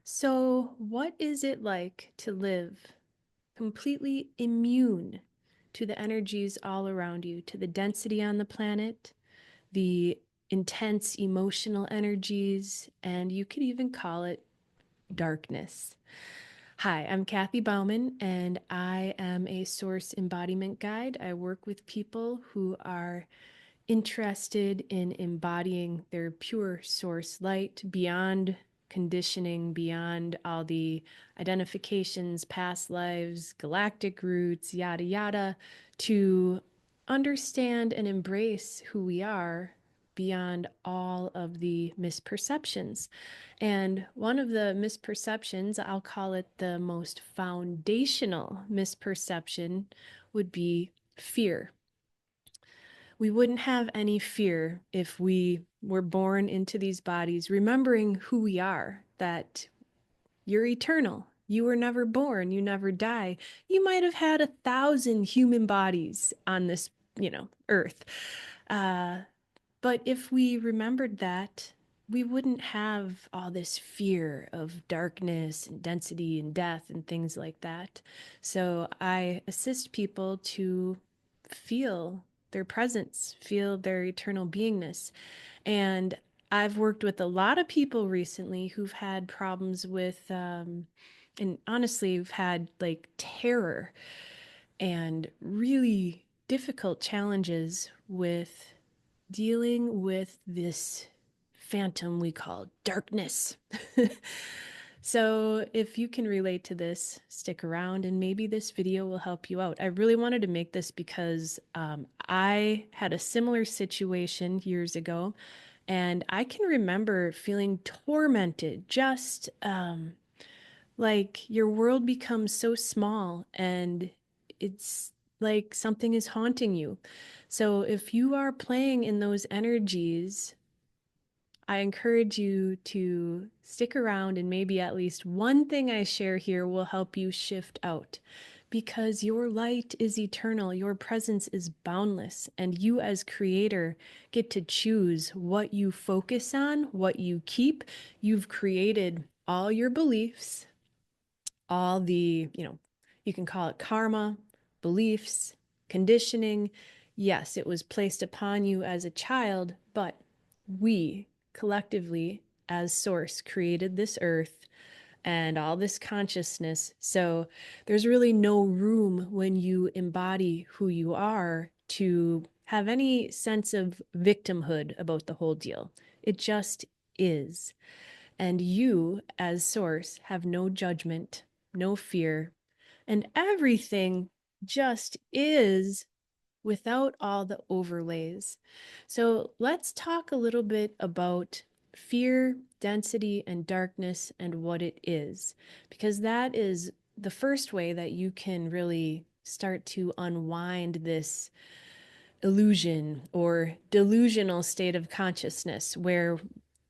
So, what is it like to live completely immune to the energies all around you, to the density on the planet, the intense emotional energies, and you could even call it darkness? Hi, I'm Kathy Bauman, and I am a Source Embodiment Guide. I work with people who are interested in embodying their pure source light beyond conditioning, beyond all the identifications, past lives, galactic roots, yada, yada, to understand and embrace who we are beyond all of the misperceptions. And one of the misperceptions, I'll call it the most foundational misperception, would be fear. We wouldn't have any fear if we were born into these bodies, remembering who we are, that you're eternal. You were never born. You never die. You might have had 1,000 human bodies on this, earth. Uh, but if we remembered that, we wouldn't have all this fear of darkness and density and death and things like that. So I assist people to feel their presence, feel their eternal beingness. And I've worked with a lot of people recently who've had problems with, and honestly, who've had like terror and really difficult challenges with dealing with this phantom we call darkness. So if you can relate to this, stick around and maybe this video will help you out. I really wanted to make this because I had a similar situation years ago, and I can remember feeling tormented, just like your world becomes so small and it's like something is haunting you. So if you are playing in those energies, I encourage you to stick around and maybe at least one thing I share here will help you shift out because your light is eternal, your presence is boundless, and you as creator get to choose what you focus on, what you keep. You've created all your beliefs, all the, you can call it karma, beliefs, conditioning. Yes, it was placed upon you as a child, but we collectively, as Source, created this earth and all this consciousness. So there's really no room when you embody who you are to have any sense of victimhood about the whole deal. It just is. And you, as Source, have no judgment, no fear, and everything just is without all the overlays. So let's talk a little bit about fear, density, and darkness and what it is, because that is the first way that you can really start to unwind this illusion or delusional state of consciousness where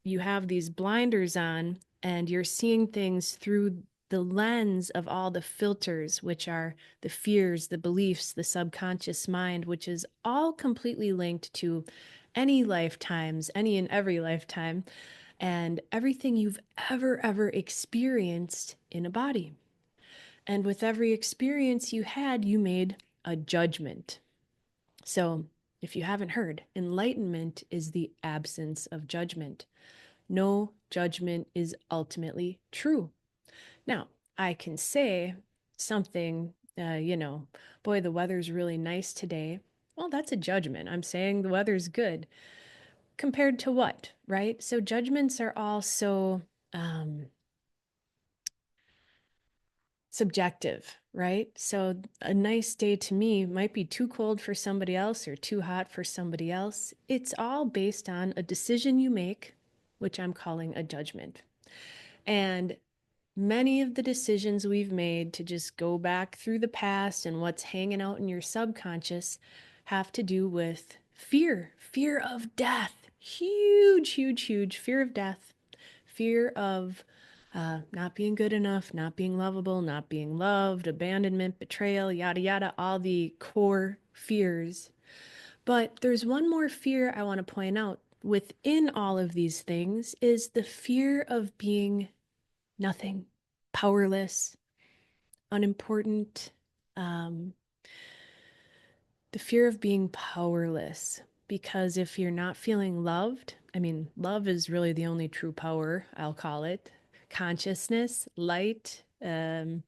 you have these blinders on and you're seeing things through the lens of all the filters, which are the fears, the beliefs, the subconscious mind, which is all completely linked to any lifetimes, any and every lifetime, and everything you've ever experienced in a body. And with every experience you had, you made a judgment. So, if you haven't heard, enlightenment is the absence of judgment. No judgment is ultimately true. Now, I can say something, boy, the weather's really nice today. Well, that's a judgment. I'm saying the weather's good. Compared to what, right? So, judgments are all so um, subjective, right? So a nice day to me might be too cold for somebody else or too hot for somebody else. It's all based on a decision you make, which I'm calling a judgment. And many of the decisions we've made to just go back through the past and what's hanging out in your subconscious have to do with fear of death. Huge fear of death, fear of not being good enough, not being lovable, not being loved, abandonment, betrayal, yada, yada, all the core fears. But there's one more fear I want to point out within all of these things is the fear of being nothing, powerless, unimportant. Um, the fear of being powerless. Because if you're not feeling loved, I mean, love is really the only true power, I'll call it. Consciousness, light, and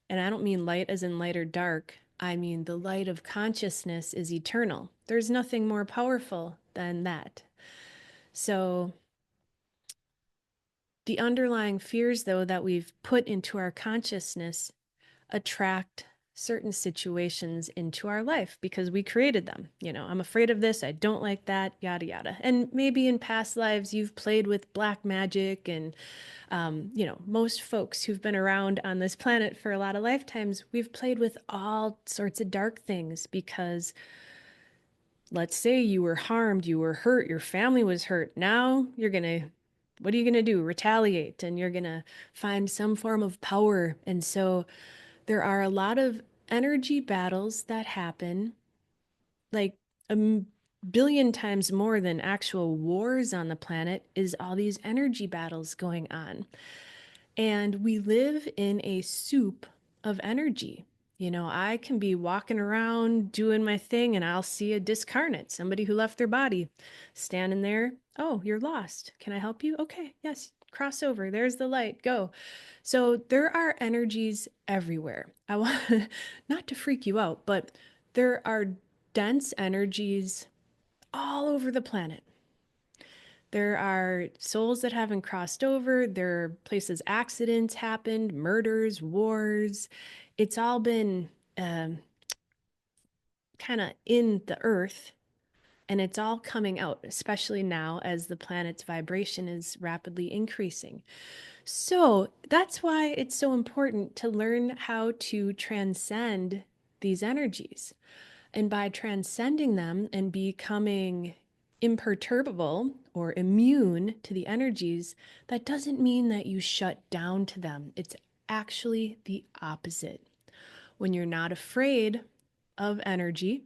I don't mean light as in light or dark. I mean, the light of consciousness is eternal. There's nothing more powerful than that. So, the underlying fears, though, that we've put into our consciousness attract certain situations into our life because we created them. You know, I'm afraid of this, I don't like that, yada, yada. And maybe in past lives, you've played with black magic and you know, most folks who've been around on this planet for a lot of lifetimes, we've played with all sorts of dark things because let's say you were harmed, you were hurt, your family was hurt. Now you're going to, what are you going to do? Retaliate, and you're going to find some form of power. And so there are a lot of energy battles that happen, like a billion times more than actual wars on the planet, is all these energy battles going on. And we live in a soup of energy. You know, I can be walking around doing my thing and I'll see a discarnate, somebody who left their body standing there. Oh, you're lost. Can I help you? Okay, yes, cross over. There's the light. Go. So there are energies everywhere. I want not to freak you out, but there are dense energies all over the planet. There are souls that haven't crossed over. There are places accidents happened, murders, wars. It's all been um, kind of in the earth, and it's all coming out, especially now as the planet's vibration is rapidly increasing. So that's why it's so important to learn how to transcend these energies. And by transcending them and becoming imperturbable or immune to the energies, that doesn't mean that you shut down to them. It's actually the opposite. When you're not afraid of energy,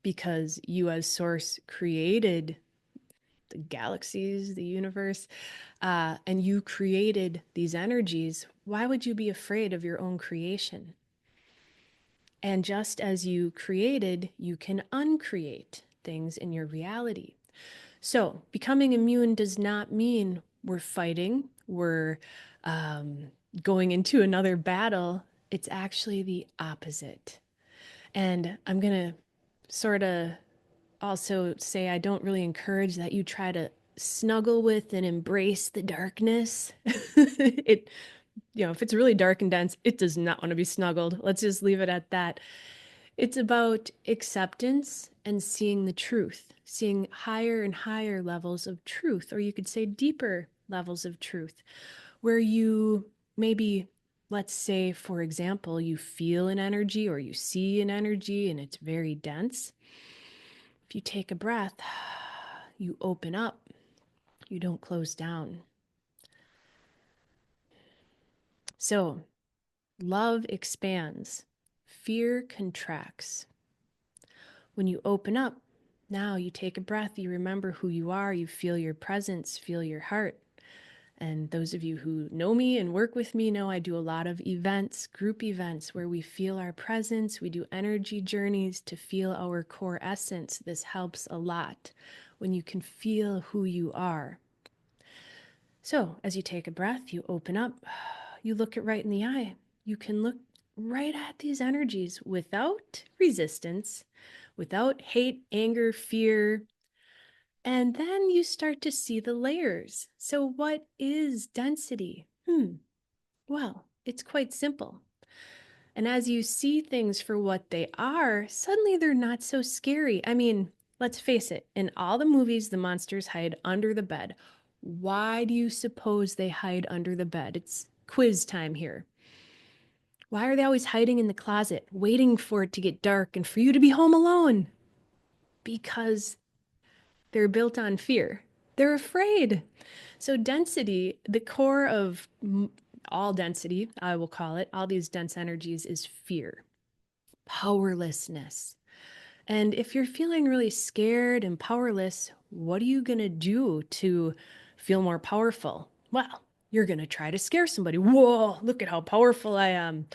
because you as source created the galaxies, the universe, and you created these energies, why would you be afraid of your own creation? And just as you created, you can uncreate things in your reality. So, becoming immune does not mean we're fighting, we're um, going into another battle. It's actually the opposite. And I'm going to sort of also say I don't really encourage that you try to snuggle with and embrace the darkness. It, you know, if it's really dark and dense, it does not want to be snuggled. Let's just leave it at that. It's about acceptance and seeing the truth, seeing higher and higher levels of truth, or you could say deeper levels of truth, where you maybe, let's say, for example, you feel an energy or you see an energy and it's very dense. If you take a breath, you open up, you don't close down. So, love expands, fear contracts. When you open up, now you take a breath, you remember who you are, you feel your presence, feel your heart. And those of you who know me and work with me know I do a lot of events, group events, where we feel our presence. We do energy journeys to feel our core essence. This helps a lot when you can feel who you are. So, as you take a breath, you open up, you look it right in the eye. You can look right at these energies without resistance, without hate, anger, fear. And then you start to see the layers. So, what is density? Well, it's quite simple. And as you see things for what they are, suddenly they're not so scary. I mean, let's face it, in all the movies, the monsters hide under the bed. Why do you suppose they hide under the bed? It's quiz time here. Why are they always hiding in the closet, waiting for it to get dark and for you to be home alone? Because they're built on fear. They're afraid. So, density, the core of all density, I will call it, all these dense energies, is fear, powerlessness. And if you're feeling really scared and powerless, what are you going to do to feel more powerful? Well, You're going to try to scare somebody. Whoa, look at how powerful I am.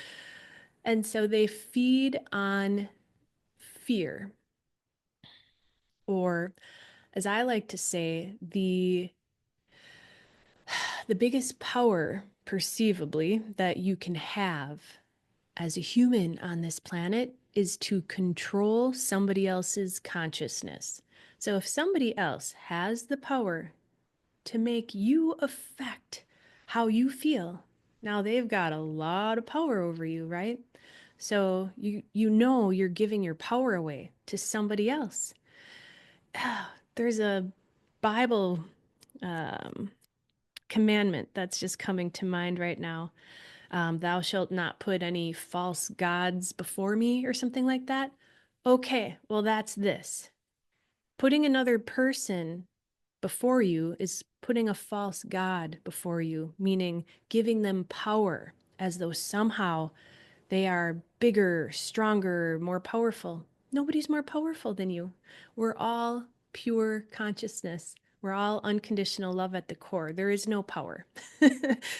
And so they feed on fear, or as I like to say, the biggest power perceivably that you can have as a human on this planet is to control somebody else's consciousness. So if somebody else has the power to make you affect how you feel, now they've got a lot of power over you, right? So you know you're giving your power away to somebody else. There's a Bible um, commandment that's just coming to mind right now. Thou shalt not put any false gods before me, or something like that. Okay, well, that's this. Putting another person before you is putting a false god before you, meaning giving them power as though somehow they are bigger, stronger, more powerful. Nobody's more powerful than you. We're all pure consciousness. We're all unconditional love at the core. There is no power.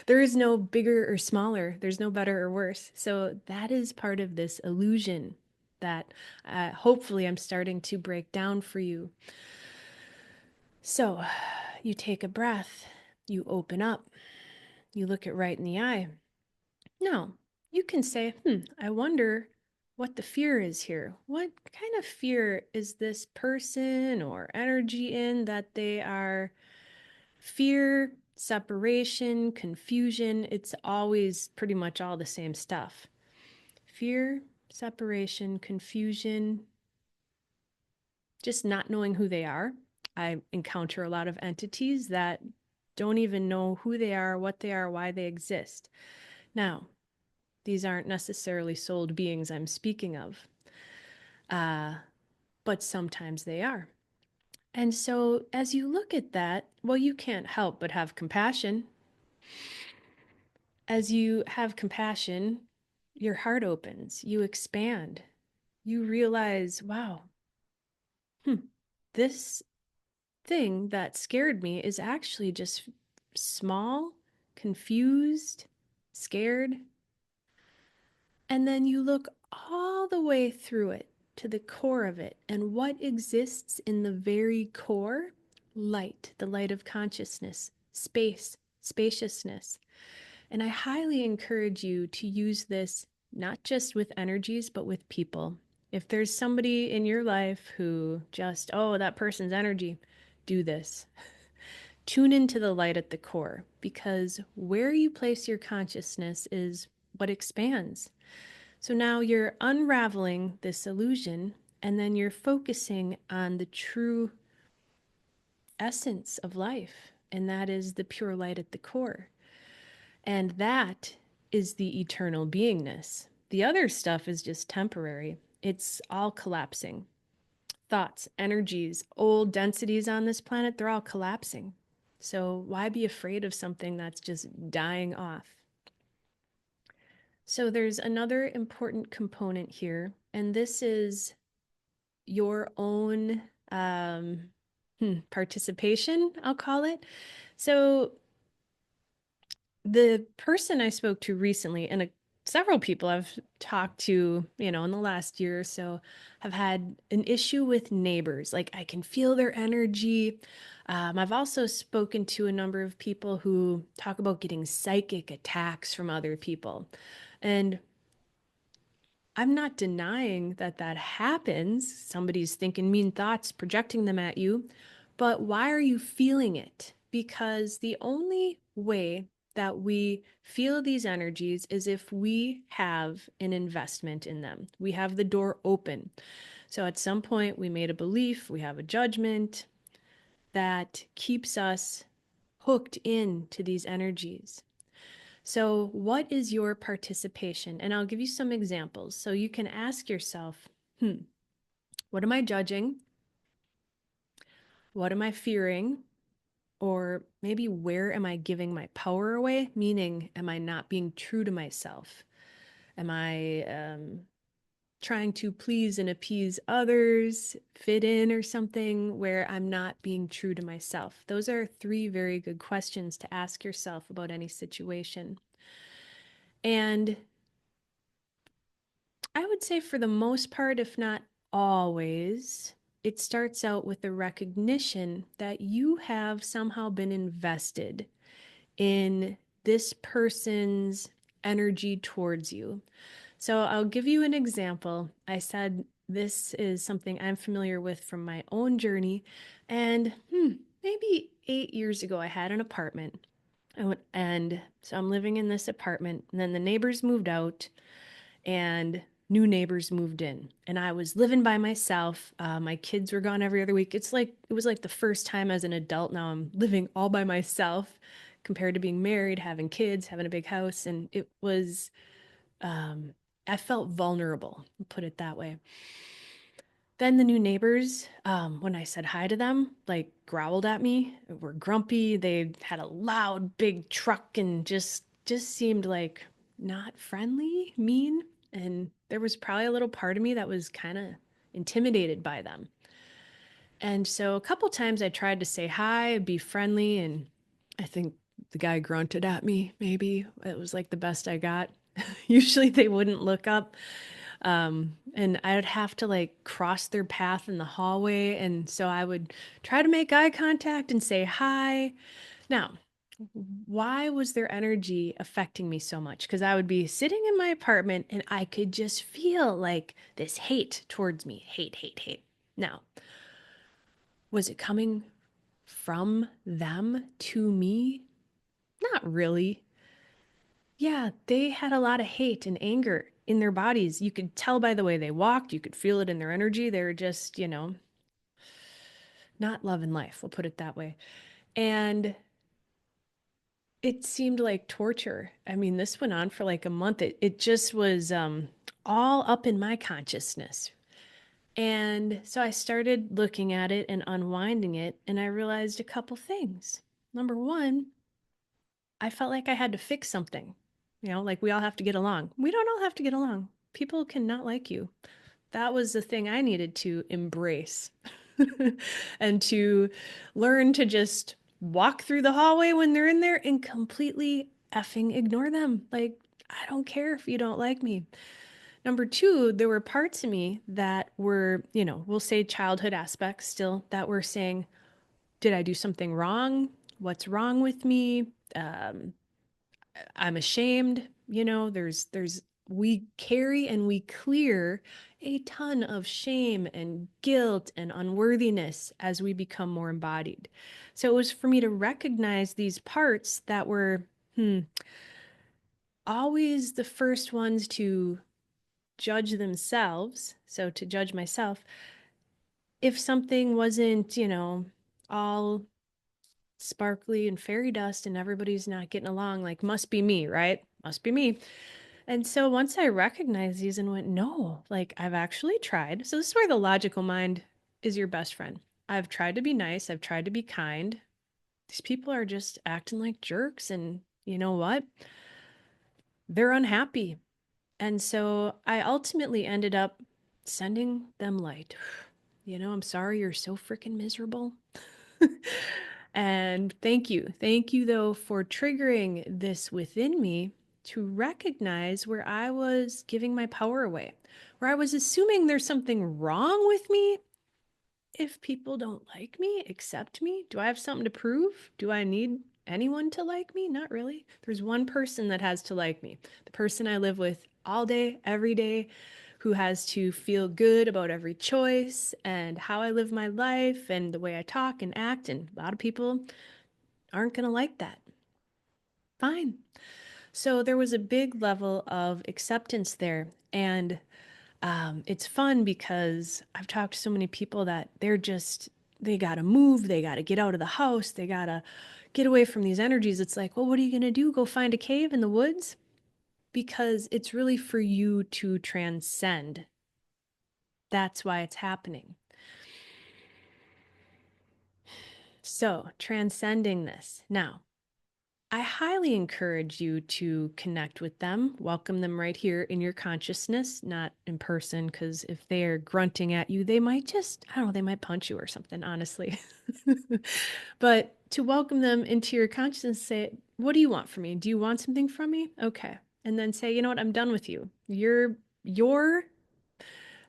There is no bigger or smaller. There's no better or worse. So that is part of this illusion that hopefully I'm starting to break down for you. So you take a breath, you open up, you look it right in the eye. No, you can say, I wonder what the fear is here. What kind of fear is this person or energy in that they are fear, separation, confusion? It's always pretty much all the same stuff. Fear, separation, confusion, just not knowing who they are. I encounter a lot of entities that don't even know who they are, what they are, why they exist. Now, these aren't necessarily souled beings I'm speaking of, uh, but sometimes they are. And so, as you look at that, well, you can't help but have compassion. As you have compassion, your heart opens, you expand, you realize, wow, this thing that scared me is actually just small, confused, scared. And then you look all the way through it to the core of it. And what exists in the very core? Light, the light of consciousness, space, spaciousness. And I highly encourage you to use this not just with energies, but with people. If there's somebody in your life who just, oh, that person's energy, do this. Tune into the light at the core, because where you place your consciousness is what expands. So now you're unraveling this illusion, and then you're focusing on the true essence of life, and that is the pure light at the core. And that is the eternal beingness. The other stuff is just temporary, it's all collapsing. Thoughts, energies, old densities on this planet, they're all collapsing. So why be afraid of something that's just dying off? So there's another important component here, and this is your own participation, I'll call it. So the person I spoke to recently, and several people I've talked to, in the last year or so, have had an issue with neighbors. Like, I can feel their energy. I've also spoken to a number of people who talk about getting psychic attacks from other people. And I'm not denying that that happens. Somebody's thinking mean thoughts, projecting them at you. But why are you feeling it? Because the only way that we feel these energies is if we have an investment in them. We have the door open. So at some point, we made a belief, we have a judgment that keeps us hooked into these energies. So, what is your participation? And I'll give you some examples. So you can ask yourself, what am I judging? What am I fearing? Or maybe where am I giving my power away? Meaning, am I not being true to myself? Am I trying to please and appease others, fit in or something where I'm not being true to myself? Those are three very good questions to ask yourself about any situation. And I would say for the most part, if not always, it starts out with the recognition that you have somehow been invested in this person's energy towards you. So I'll give you an example. I said this is something I'm familiar with from my own journey. And maybe 8 years ago, I had an apartment. And so I'm living in this apartment, and then the neighbors moved out, and new neighbors moved in, and I was living by myself. My kids were gone every other week. It was like the first time as an adult. Now I'm living all by myself compared to being married, having kids, having a big house. And it was, I felt vulnerable, put it that way. Then the new neighbors, when I said hi to them, like growled at me, were grumpy. They had a loud, big truck and just seemed like not friendly, mean. And there was probably a little part of me that was kind of intimidated by them. And so a couple times I tried to say hi, be friendly, and I think the guy grunted at me, maybe. It was like the best I got. Usually they wouldn't look up. And I would have to like cross their path in the hallway. And so I would try to make eye contact and say hi. Now, why was their energy affecting me so much? Because I would be sitting in my apartment and I could just feel like this hate towards me. Hate, hate, hate. Now, was it coming from them to me? Not really. Yeah, they had a lot of hate and anger in their bodies. You could tell by the way they walked, you could feel it in their energy. They were just, not loving life, we'll put it that way. And it seemed like torture. I mean, this went on for like a month. It just was all up in my consciousness. And so I started looking at it and unwinding it, and I realized a couple things. Number one, I felt like I had to fix something. Like we all have to get along. We don't all have to get along. People can not like you. That was the thing I needed to embrace and to learn to just walk through the hallway when they're in there and completely effing ignore them. Like, I don't care if you don't like me. Number two, there were parts of me that were, we'll say childhood aspects still that were saying, did I do something wrong? What's wrong with me? Um, I'm ashamed. We carry and we clear a ton of shame and guilt and unworthiness as we become more embodied. So it was for me to recognize these parts that were always the first ones to judge themselves. So to judge myself, if something wasn't, all sparkly and fairy dust and everybody's not getting along, like, must be me, right? Must be me. And so once I recognized these and went, no, like I've actually tried. So this is where the logical mind is your best friend. I've tried to be nice. I've tried to be kind. These people are just acting like jerks. And you know what? They're unhappy. And so I ultimately ended up sending them light. I'm sorry you're so freaking miserable. And thank you. Thank you, though, for triggering this within me to recognize where I was giving my power away, where I was assuming there's something wrong with me. If people don't like me, accept me, do I have something to prove? Do I need anyone to like me? Not really. There's one person that has to like me, the person I live with all day, every day, who has to feel good about every choice and how I live my life and the way I talk and act. And a lot of people aren't going to like that. Fine. So there was a big level of acceptance there. And it's fun because I've talked to so many people that they got to move, they got to get out of the house, they got to get away from these energies. It's like, well, what are you going to do? Go find a cave in the woods? Because it's really for you to transcend. That's why it's happening. So, transcending this. Now, I highly encourage you to connect with them, welcome them right here in your consciousness, not in person, because if they are grunting at you, they might just, I don't know, they might punch you or something, honestly. But to welcome them into your consciousness, say, what do you want from me? Do you want something from me? Okay. And then say, you know what, I'm done with you. Your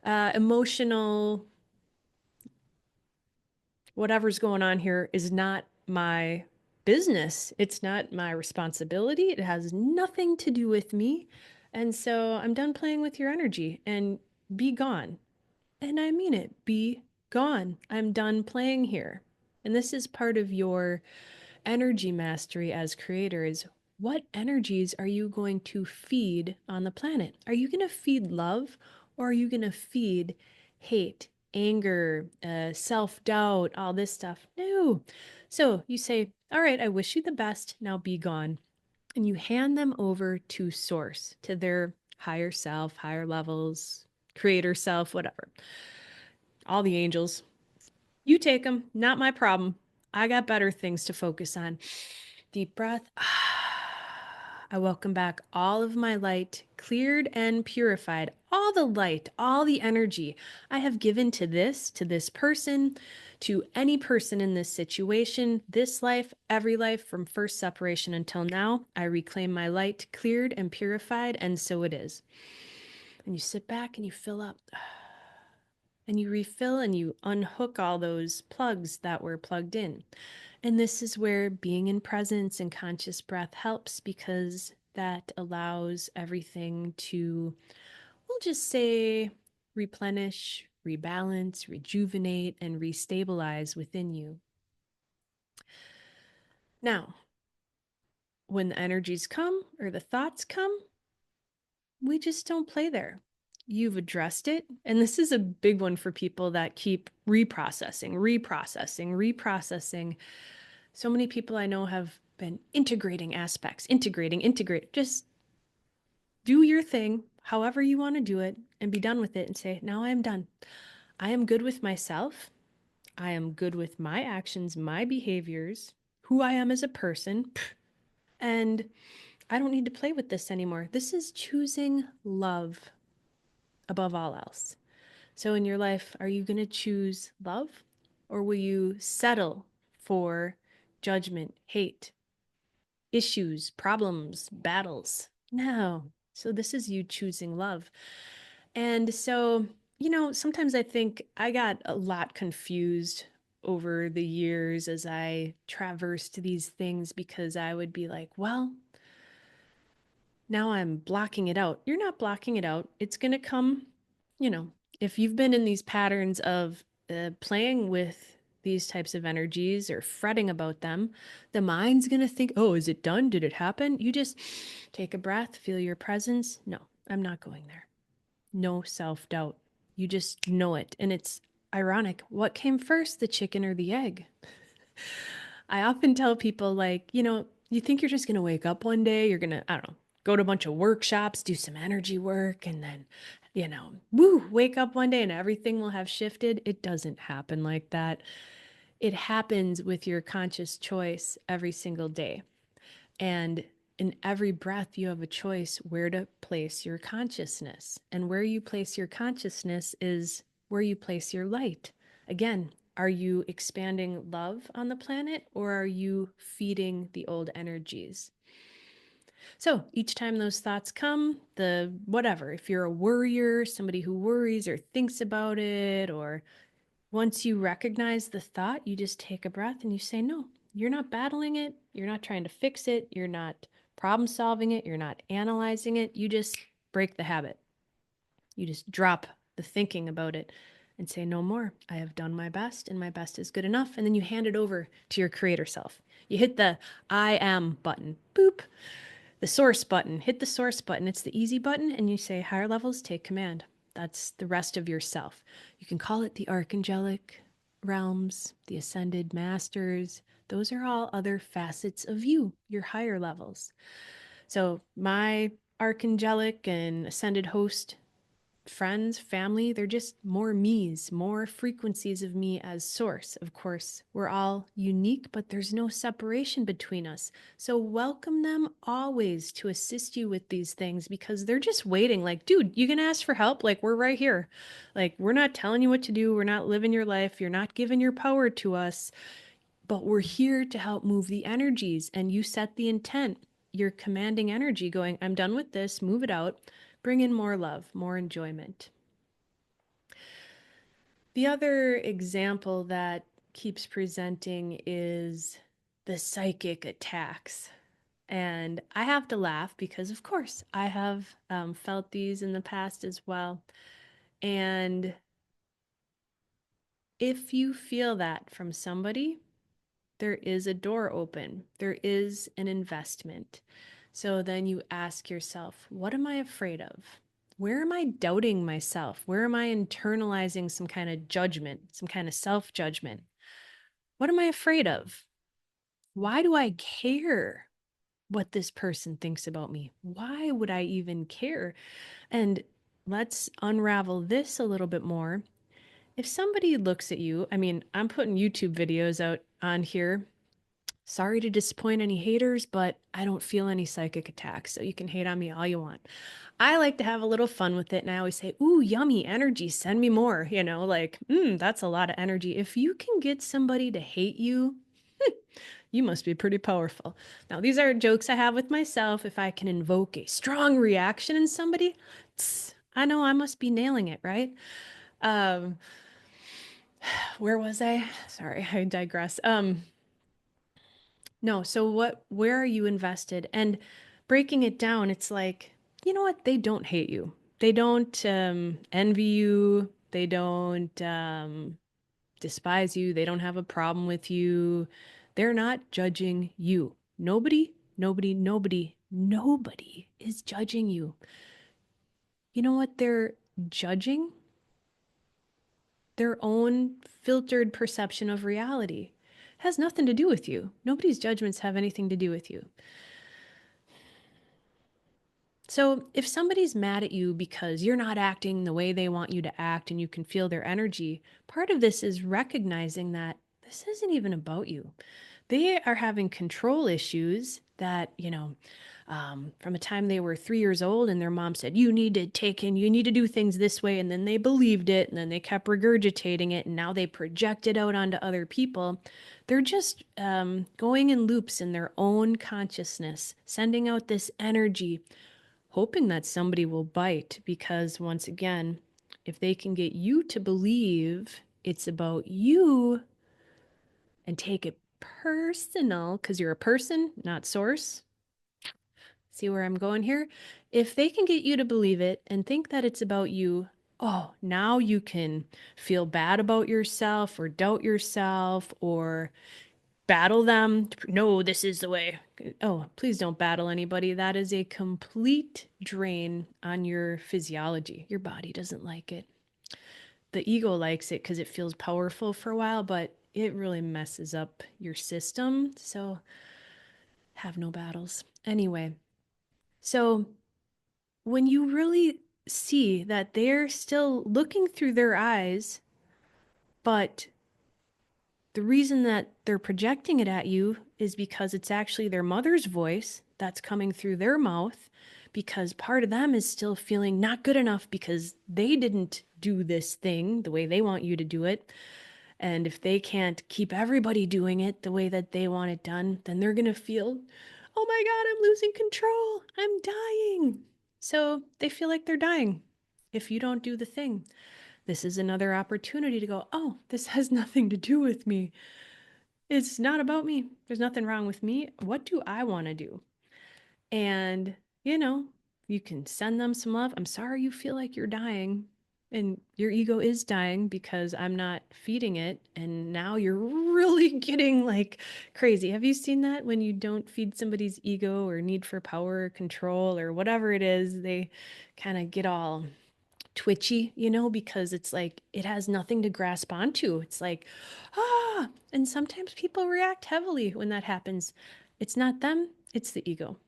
emotional whatever's going on here is not my business. It's not my responsibility. It has nothing to do with me. And so I'm done playing with your energy and be gone. And I mean it, be gone. I'm done playing here. And this is part of your energy mastery as creator is what energies are you going to feed on the planet? Are you going to feed love or are you going to feed hate, anger, self-doubt, all this stuff? No. So you say, all right, I wish you the best. Now be gone. And you hand them over to source, to their higher self, higher levels, creator self, whatever. All the angels, you take them, not my problem. I got better things to focus on. Deep breath. I welcome back all of my light, cleared and purified. All the light, all the energy I have given to this person, to any person in this situation, this life, every life from first separation until now. I reclaim my light, cleared and purified, and so it is. And you sit back and you fill up and you refill and you unhook all those plugs that were plugged in. And this is where being in presence and conscious breath helps because that allows everything to, we'll just say, replenish, rebalance, rejuvenate, and restabilize within you. Now, when the energies come or the thoughts come, we just don't play there. You've addressed it. And this is a big one for people that keep reprocessing. So many people I know have been integrating aspects, integrate. Just do your thing, however you want to do it, and be done with it and say, now I am done. I am good with myself. I am good with my actions, my behaviors, who I am as a person. And I don't need to play with this anymore. This is choosing love above all else. So in your life, are you going to choose love or will you settle for judgment, hate, issues, problems, battles? No. So this is you choosing love. And so, sometimes I think I got a lot confused over the years as I traversed these things because I would be like, well, now I'm blocking it out. You're not blocking it out. It's going to come, you know, if you've been in these patterns of playing with these types of energies or fretting about them, the mind's going to think, oh, is it done? Did it happen? You just take a breath, feel your presence. No, I'm not going there. No self doubt. You just know it. And it's ironic. What came first, the chicken or the egg? I often tell people, like, you think you're just going to wake up one day, you're going to, I don't know, go to a bunch of workshops, do some energy work, and then, woo, wake up one day and everything will have shifted. It doesn't happen like that. It happens with your conscious choice every single day. And in every breath, you have a choice where to place your consciousness. And where you place your consciousness is where you place your light. Again, are you expanding love on the planet or are you feeding the old energies? So each time those thoughts come, whatever, if you're a worrier, somebody who worries or thinks about it, or once you recognize the thought, you just take a breath and you say, no, you're not battling it. You're not trying to fix it. You're not problem solving it. You're not analyzing it. You just break the habit. You just drop the thinking about it and say, no more. I have done my best and my best is good enough. And then you hand it over to your creator self. You hit the I am button, boop, the source button, hit the source button. It's the easy button. And you say, higher levels, take command. That's the rest of yourself. You can call it the archangelic realms, the ascended masters. Those are all other facets of you, your higher levels. So my archangelic and ascended host friends, family, they're just more me's, more frequencies of me as source. Of course, we're all unique, but there's no separation between us. So welcome them always to assist you with these things because they're just waiting. Like, dude, you can ask for help. Like, we're right here. Like, we're not telling you what to do. We're not living your life. You're not giving your power to us, but we're here to help move the energies. And you set the intent. You're commanding energy going, I'm done with this, move it out, bring in more love, more enjoyment. The other example that keeps presenting is the psychic attacks. And I have to laugh because, of course, I have felt these in the past as well. And if you feel that from somebody, there is a door open, there is an investment. So then you ask yourself, what am I afraid of? Where am I doubting myself? Where am I internalizing some kind of judgment, some kind of self judgment? What am I afraid of? Why do I care what this person thinks about me? Why would I even care? And let's unravel this a little bit more. If somebody looks at you, I mean, I'm putting YouTube videos out on here. Sorry to disappoint any haters, but I don't feel any psychic attacks, so you can hate on me all you want. I like to have a little fun with it, and I always say, ooh, yummy energy, send me more. Like, that's a lot of energy. If you can get somebody to hate you, you must be pretty powerful. Now, these are jokes I have with myself. If I can invoke a strong reaction in somebody, I know I must be nailing it, right? Um, where was I? Sorry, I digress. No, so where are you invested? And breaking it down, it's like, you know what? They don't hate you. They don't envy you. They don't despise you. They don't have a problem with you. They're not judging you. Nobody is judging you. You know what they're judging? Their own filtered perception of reality. Has nothing to do with you. Nobody's judgments have anything to do with you. So if somebody's mad at you because you're not acting the way they want you to act and you can feel their energy, part of this is recognizing that this isn't even about you. They are having control issues that, from a time they were 3 years old and their mom said, you need to do things this way. And then they believed it and then they kept regurgitating it. And now they project it out onto other people. They're just going in loops in their own consciousness, sending out this energy hoping that somebody will bite because, once again, if they can get you to believe it's about you and take it personal because you're a person, not source. See where I'm going here? If they can get you to believe it and think that it's about you, oh, now you can feel bad about yourself or doubt yourself or battle them. No, this is the way. Oh, please don't battle anybody. That is a complete drain on your physiology. Your body doesn't like it. The ego likes it because it feels powerful for a while, but it really messes up your system. So have no battles. Anyway, so when you really see that they're still looking through their eyes, but the reason that they're projecting it at you is because it's actually their mother's voice that's coming through their mouth because part of them is still feeling not good enough because they didn't do this thing the way they want you to do it. And if they can't keep everybody doing it the way that they want it done, then they're going to feel, oh my God, I'm losing control. I'm dying. So they feel like they're dying if you don't do the thing. This is another opportunity to go, oh, this has nothing to do with me. It's not about me. There's nothing wrong with me. What do I want to do? And, you can send them some love. I'm sorry you feel like you're dying and your ego is dying because I'm not feeding it. And now you're really getting like crazy. Have you seen that when you don't feed somebody's ego or need for power or control or whatever it is, they kind of get all twitchy, because it's like it has nothing to grasp onto. It's like, and sometimes people react heavily when that happens. It's not them, it's the ego.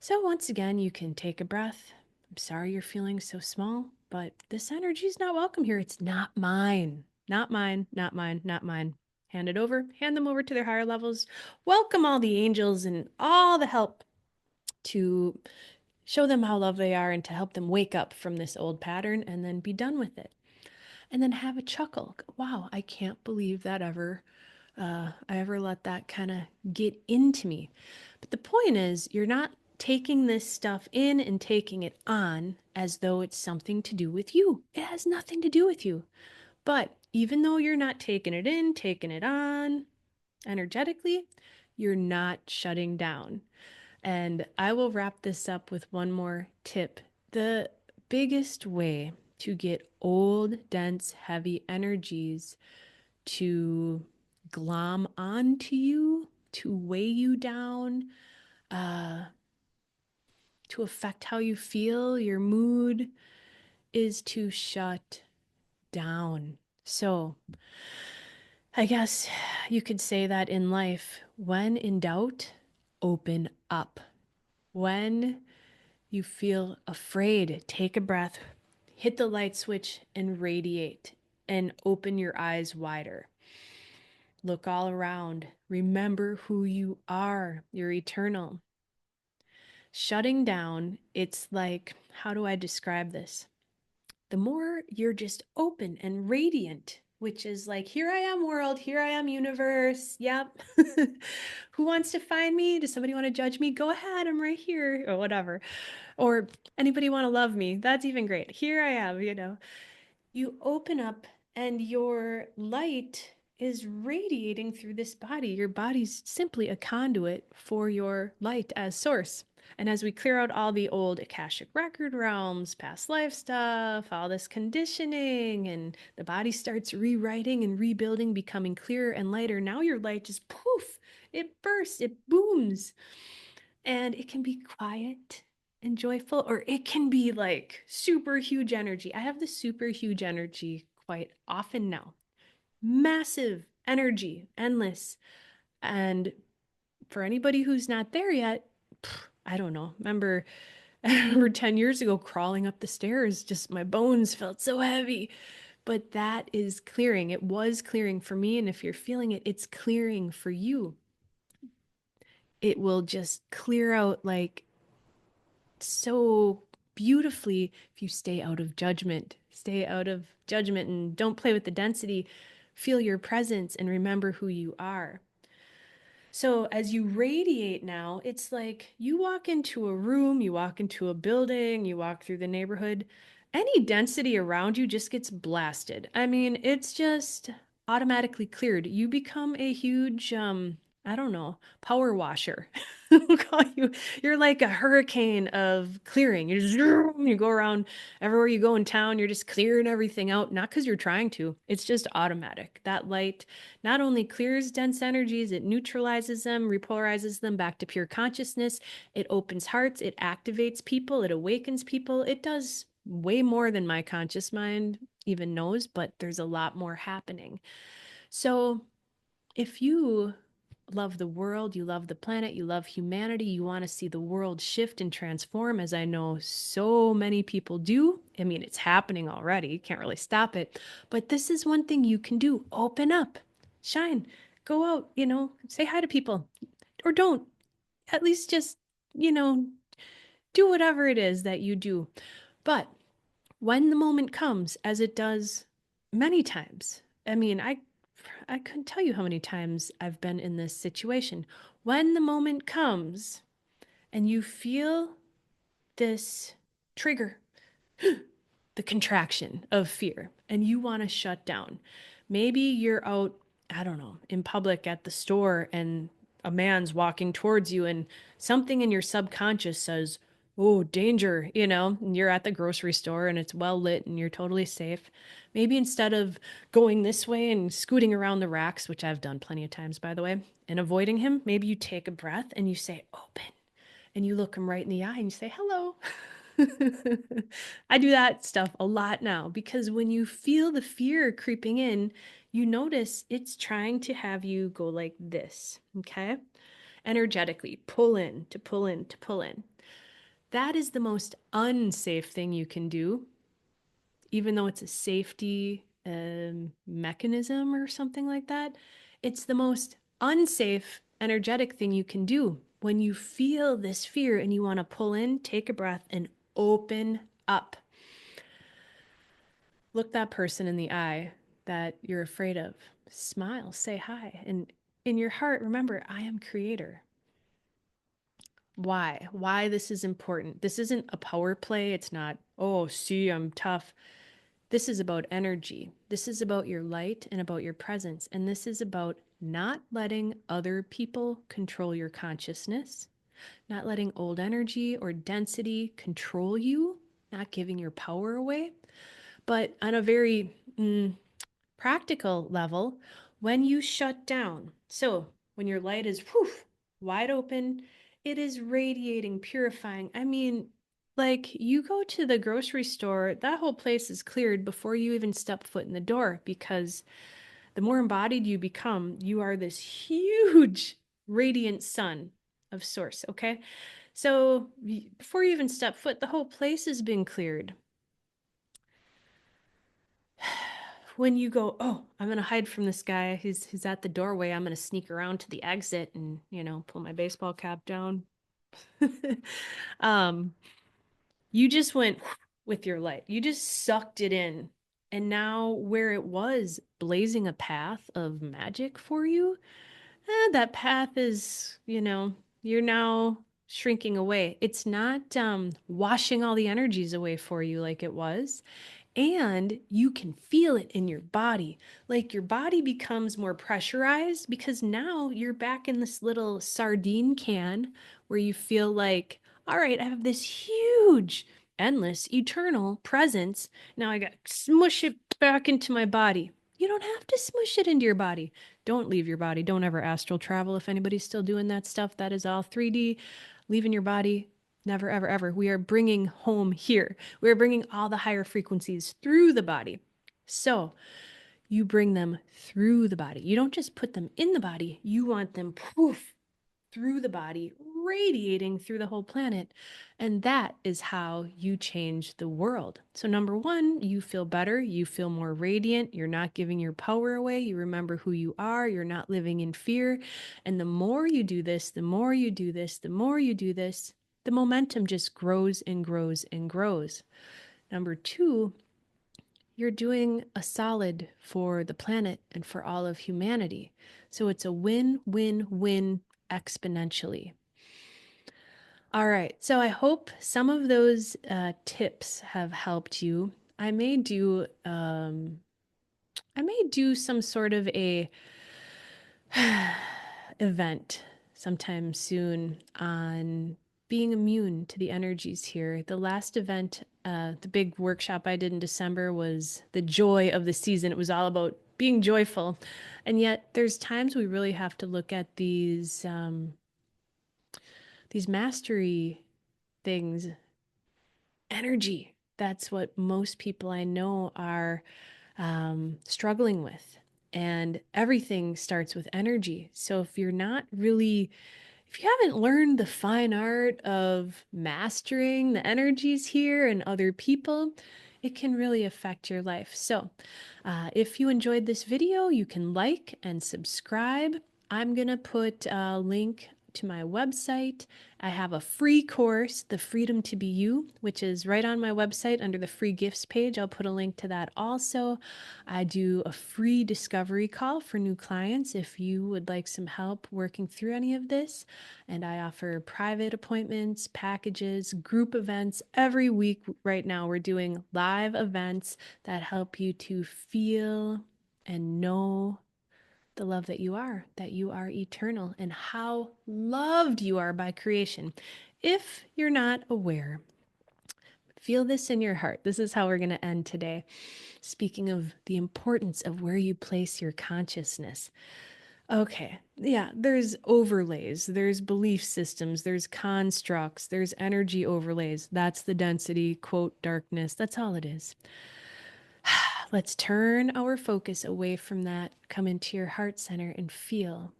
So once again, you can take a breath, I'm sorry you're feeling so small, but this energy is not welcome here. It's not mine. Not mine, not mine, not mine. Hand it over, hand them over to their higher levels. Welcome all the angels and all the help to show them how loved they are and to help them wake up from this old pattern and then be done with it. And then have a chuckle. Wow, I can't believe that I ever let that kind of get into me. But the point is, you're not taking this stuff in and taking it on as though it's something to do with you. It has nothing to do with you. But even though you're not taking it in, taking it on energetically, you're not shutting down. And I will wrap this up with one more tip. The biggest way to get old, dense, heavy energies to glom onto you, to weigh you down, uh, to affect how you feel, your mood, is to shut down. So, I guess you could say that in life, when in doubt, open up. When you feel afraid, take a breath, hit the light switch, and radiate, and open your eyes wider. Look all around. Remember who you are. You're eternal. Shutting down, it's like, how do I describe this? The more you're just open and radiant, which is like, here I am, world, here I am, universe. Yep. Who wants to find me? Does somebody want to judge me? Go ahead, I'm right here, or whatever. Or anybody want to love me? That's even great. Here I am. You open up and your light is radiating through this body. Your body's simply a conduit for your light as source. And as we clear out all the old Akashic record realms, past life stuff, all this conditioning, and the body starts rewriting and rebuilding, becoming clearer and lighter, now your light just poof, it bursts, it booms. And it can be quiet and joyful, or it can be like super huge energy. I have the super huge energy quite often now. Massive energy, endless. And for anybody who's not there yet, I don't know. I remember 10 years ago crawling up the stairs, just my bones felt so heavy. But that is clearing. It was clearing for me. And if you're feeling it, it's clearing for you. It will just clear out like so beautifully if you stay out of judgment. Stay out of judgment and don't play with the density. Feel your presence and remember who you are. So as you radiate now, it's like you walk into a room, you walk into a building, you walk through the neighborhood, any density around you just gets blasted. I mean, it's just automatically cleared. You become a huge, I don't know, power washer. We'll call you. You're like a hurricane of clearing. You go around everywhere you go in town, you're just clearing everything out, not because you're trying to. It's just automatic. That light not only clears dense energies, it neutralizes them, repolarizes them back to pure consciousness. It opens hearts, it activates people, it awakens people. It does way more than my conscious mind even knows, but there's a lot more happening. So if you love the world, you love the planet, you love humanity, you want to see the world shift and transform, as I know so many people do. I mean, it's happening already. You can't really stop it. But this is one thing you can do. Open up, shine, go out, say hi to people or don't. At least just, you know, do whatever it is that you do. But when the moment comes, as it does many times, I mean, I couldn't tell you how many times I've been in this situation. When the moment comes and you feel this trigger, the contraction of fear, and you want to shut down. Maybe you're out, I don't know, in public at the store and a man's walking towards you and something in your subconscious says, oh, danger, and you're at the grocery store and it's well lit and you're totally safe. Maybe instead of going this way and scooting around the racks, which I've done plenty of times, by the way, and avoiding him, maybe you take a breath and you say, open, and you look him right in the eye and you say, hello. I do that stuff a lot now because when you feel the fear creeping in, you notice it's trying to have you go like this, okay? Energetically, pull in, to pull in, to pull in. That is the most unsafe thing you can do, even though it's a safety mechanism or something like that. It's the most unsafe energetic thing you can do. When you feel this fear and you want to pull in, take a breath and open up. Look that person in the eye that you're afraid of. Smile, say hi. And in your heart, remember, I am creator. Why? Why this is important. This isn't a power play. It's not, oh, see, I'm tough. This is about energy. This is about your light and about your presence. And this is about not letting other people control your consciousness, not letting old energy or density control you, not giving your power away. But on a very practical level, when you shut down, so when your light is wide open, it is radiating, purifying. I mean, like you go to the grocery store, that whole place is cleared before you even step foot in the door, because the more embodied you become, you are this huge radiant sun of source. Okay. So before you even step foot, the whole place has been cleared. When you go, oh, I'm gonna hide from this guy. He's at the doorway. I'm gonna sneak around to the exit and pull my baseball cap down. um, you just went with your light. You just sucked it in, and now where it was blazing a path of magic for you, that path is, you're now shrinking away. It's not washing all the energies away for you like it was. And you can feel it in your body. Like your body becomes more pressurized because now you're back in this little sardine can where you feel like, all right, I have this huge, endless, eternal presence. Now I got to smush it back into my body. You don't have to smush it into your body. Don't leave your body. Don't ever astral travel. If anybody's still doing that stuff, that is all 3D. Leaving your body. Never, ever, ever. We are bringing home here. We are bringing all the higher frequencies through the body. So you bring them through the body. You don't just put them in the body. You want them poof through the body, radiating through the whole planet. And that is how you change the world. So, number one, you feel better. You feel more radiant. You're not giving your power away. You remember who you are. You're not living in fear. And the more you do this, the more you do this, the more you do this, the momentum just grows and grows and grows. Number two, you're doing a solid for the planet and for all of humanity. So it's a win, win, win exponentially. All right. So I hope some of those tips have helped you. I may do some sort of a event sometime soon on being immune to the energies here. The last event, the big workshop I did in December was the joy of the season. It was all about being joyful. And yet there's times we really have to look at these mastery things, energy. That's what most people I know are struggling with. And everything starts with energy. So if you haven't learned the fine art of mastering the energies here and other people, it can really affect your life. So, if you enjoyed this video, you can like and subscribe. I'm going to put a link to my website. I have a free course, The Freedom to Be You, which is right on my website under the free gifts page. I'll put a link to that also. I do a free discovery call for new clients if you would like some help working through any of this. And I offer private appointments, packages, group events. Every week right now, we're doing live events that help you to feel and know the love that you are eternal, and how loved you are by creation. If you're not aware, feel this in your heart. This is how we're going to end today. Speaking of the importance of where you place your consciousness. Okay, yeah, there's overlays, there's belief systems, there's constructs, there's energy overlays. That's the density, quote, darkness. That's all it is. Let's turn our focus away from that, come into your heart center and feel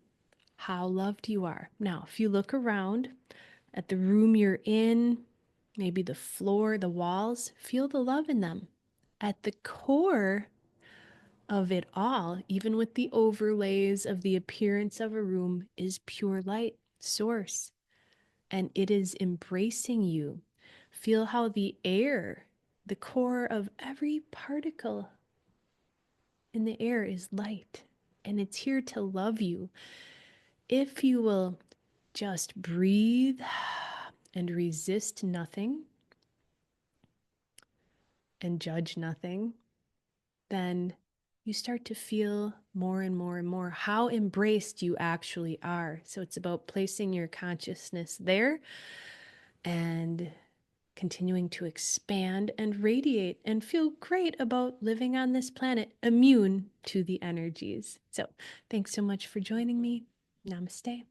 how loved you are. Now, if you look around at the room you're in, maybe the floor, the walls, feel the love in them. At the core of it all, even with the overlays of the appearance of a room, is pure light source, and it is embracing you. Feel how the air, the core of every particle in the air, is light, and it's here to love you. If you will just breathe and resist nothing and judge nothing, then you start to feel more and more and more how embraced you actually are. So it's about placing your consciousness there and continuing to expand and radiate and feel great about living on this planet, immune to the energies. So thanks so much for joining me. Namaste.